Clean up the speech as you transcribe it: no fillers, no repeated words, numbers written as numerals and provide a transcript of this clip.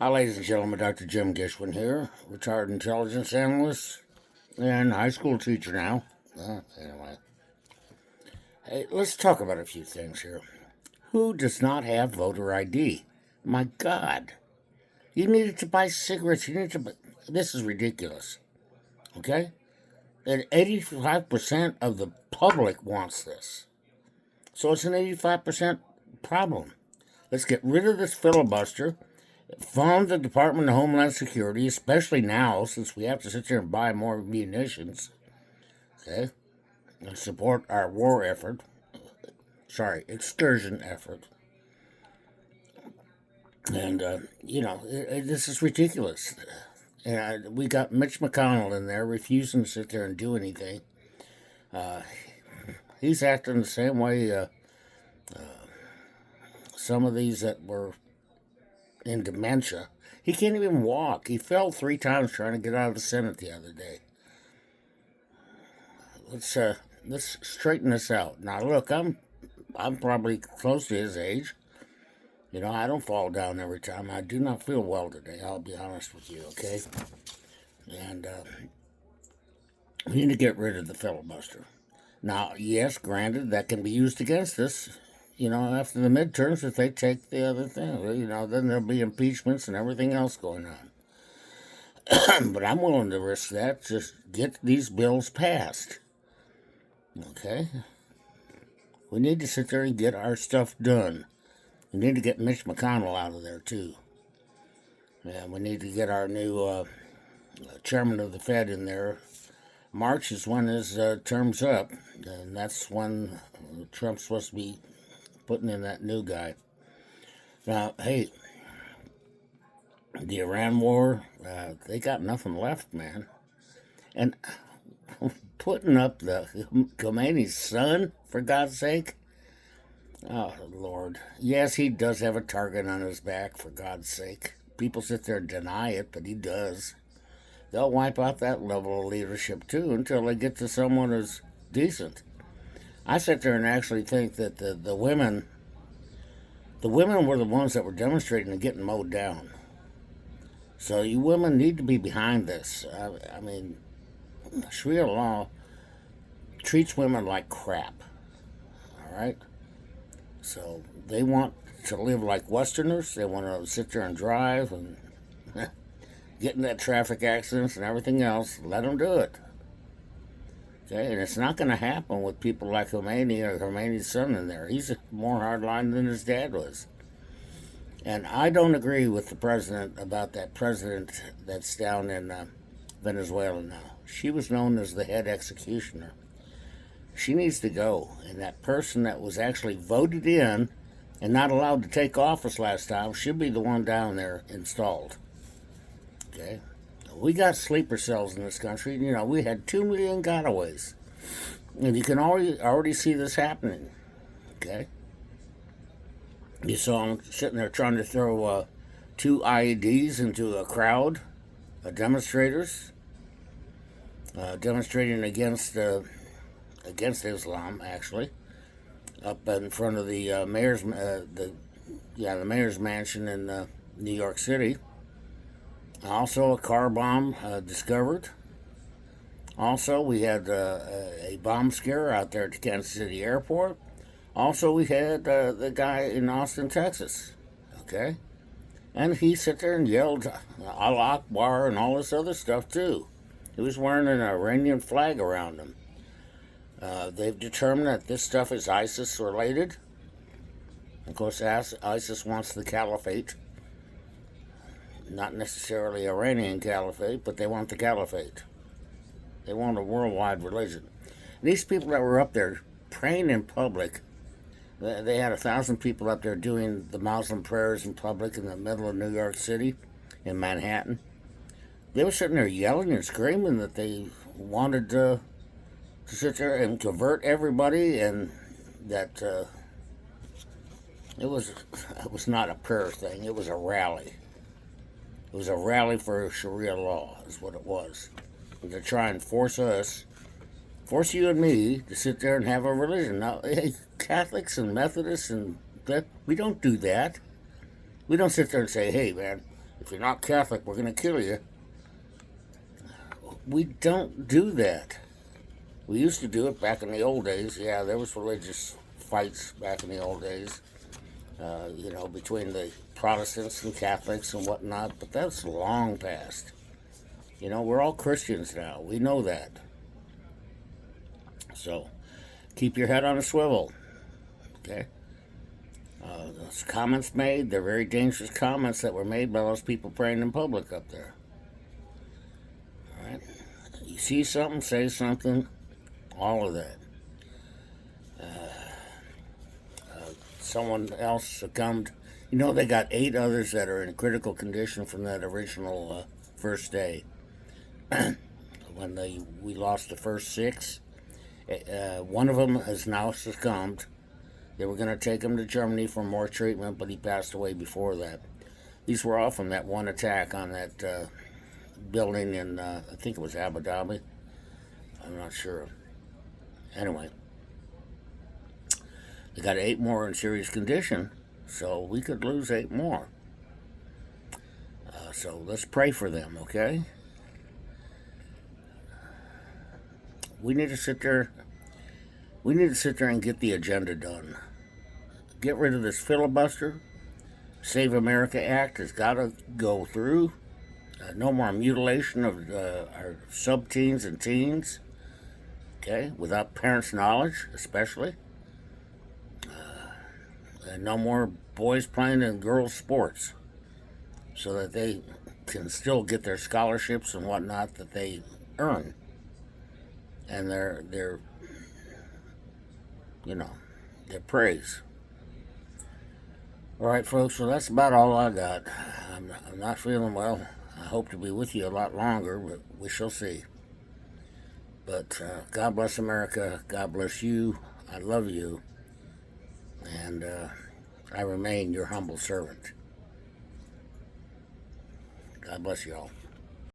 Hi, ladies and gentlemen. Dr. Jim Gishwin here, retired intelligence analyst and high school teacher now. Anyway, hey, let's talk about a few things here. Who does not have voter ID? My God. You needed to buy cigarettes. You need to buy. This is ridiculous. Okay? And 85% of the public wants this. So it's an 85% problem. Let's get rid of this filibuster. Fund the Department of Homeland Security, especially now since we have to sit there and buy more munitions. Okay? And support our war effort. Excursion effort. And, this is ridiculous. And we got Mitch McConnell in there refusing to sit there and do anything. He's acting the same way some of these that were in dementia. He can't even walk. He fell 3 times trying to get out of the Senate the other day. Let's straighten this out. Now look, I'm probably close to his age. You know, I don't fall down every time. I do not feel well today. I'll be honest with you, okay? And we need to get rid of the filibuster. Now, yes, granted, that can be used against us. You know, after the midterms, if they take the other thing, you know, then there'll be impeachments and everything else going on. But I'm willing to risk that. Just get these bills passed. Okay? We need to sit there and get our stuff done. We need to get Mitch McConnell out of there, too. And we need to get our new chairman of the Fed in there. March is when his term's up, and that's when Trump's supposed to be putting in that new guy. Now, hey, the Iran war, they got nothing left, man. And putting up the Khomeini's son, for God's sake. Oh, Lord. Yes, he does have a target on his back, for God's sake. People sit there and deny it, but he does. They'll wipe out that level of leadership, too, until they get to someone who's decent. I sit there and actually think that the women were the ones that were demonstrating and getting mowed down. So you women need to be behind this. I mean, Sharia law treats women like crap. All right? So they want to live like Westerners. They want to sit there and drive and get in that traffic accidents and everything else. Let them do it. Okay, and it's not going to happen with people like Khomeini or Khomeini's son in there. He's more hardline than his dad was. And I don't agree with the president about that president that's down in Venezuela now. She was known as the head executioner. She needs to go. And that person that was actually voted in and not allowed to take office last time should be the one down there installed. Okay? We got sleeper cells in this country. You know, we had 2 million gotaways. And you can already see this happening. Okay? You saw them sitting there trying to throw 2 IEDs into a crowd of demonstrators. Demonstrating against Islam, actually. Up in front of the mayor's mansion in New York City. Also, a car bomb discovered. Also, we had a bomb scare out there at the Kansas City airport. Also, we had the guy in Austin, Texas. Okay? And he sat there and yelled Allah Akbar and all this other stuff, too. He was wearing an Iranian flag around him. They've determined that this stuff is ISIS-related. Of course, ISIS wants the caliphate. Not necessarily Iranian caliphate, but they want the caliphate. They want a worldwide religion. These people that were up there praying in public, they had 1,000 people up there doing the Muslim prayers in public in the middle of New York City, in Manhattan. They were sitting there yelling and screaming that they wanted to sit there and convert everybody, and that it was not a prayer thing. It was a rally. It was a rally for Sharia law, is what it was. And to try and force you and me to sit there and have a religion. Now, hey, Catholics and Methodists and that, we don't do that. We don't sit there and say, hey, man, If you're not Catholic, we're going to kill you. We don't do that. We used to do it back in the old days. Yeah, there was religious fights back in the old days, between the Protestants and Catholics and whatnot, but that's long past. We're all Christians now. We know that. So keep your head on a swivel, okay? Those comments made, they're very dangerous comments that were made by those people praying in public up there. All right? You see something, say something, all of that. Someone else succumbed. They got 8 others that are in critical condition from that original first day. When we lost the first 6, one of them has now succumbed. They were going to take him to Germany for more treatment, but he passed away before that. These were all from that one attack on that building in, I think it was Abu Dhabi. I'm not sure. Anyway, they got 8 more in serious condition, so we could lose 8 more. So let's pray for them, okay? We need to sit there. We need to sit there and get the agenda done. Get rid of this filibuster. Save America Act has got to go through. No more mutilation of our sub-teens and teens. Okay, without parents' knowledge, especially. And no more boys playing in girls' sports, so that they can still get their scholarships and whatnot that they earn, and their praise. All right, folks. So that's about all I got. I'm not feeling well. I hope to be with you a lot longer, but we shall see. But God bless America. God bless you. I love you. And I remain your humble servant. God bless you all.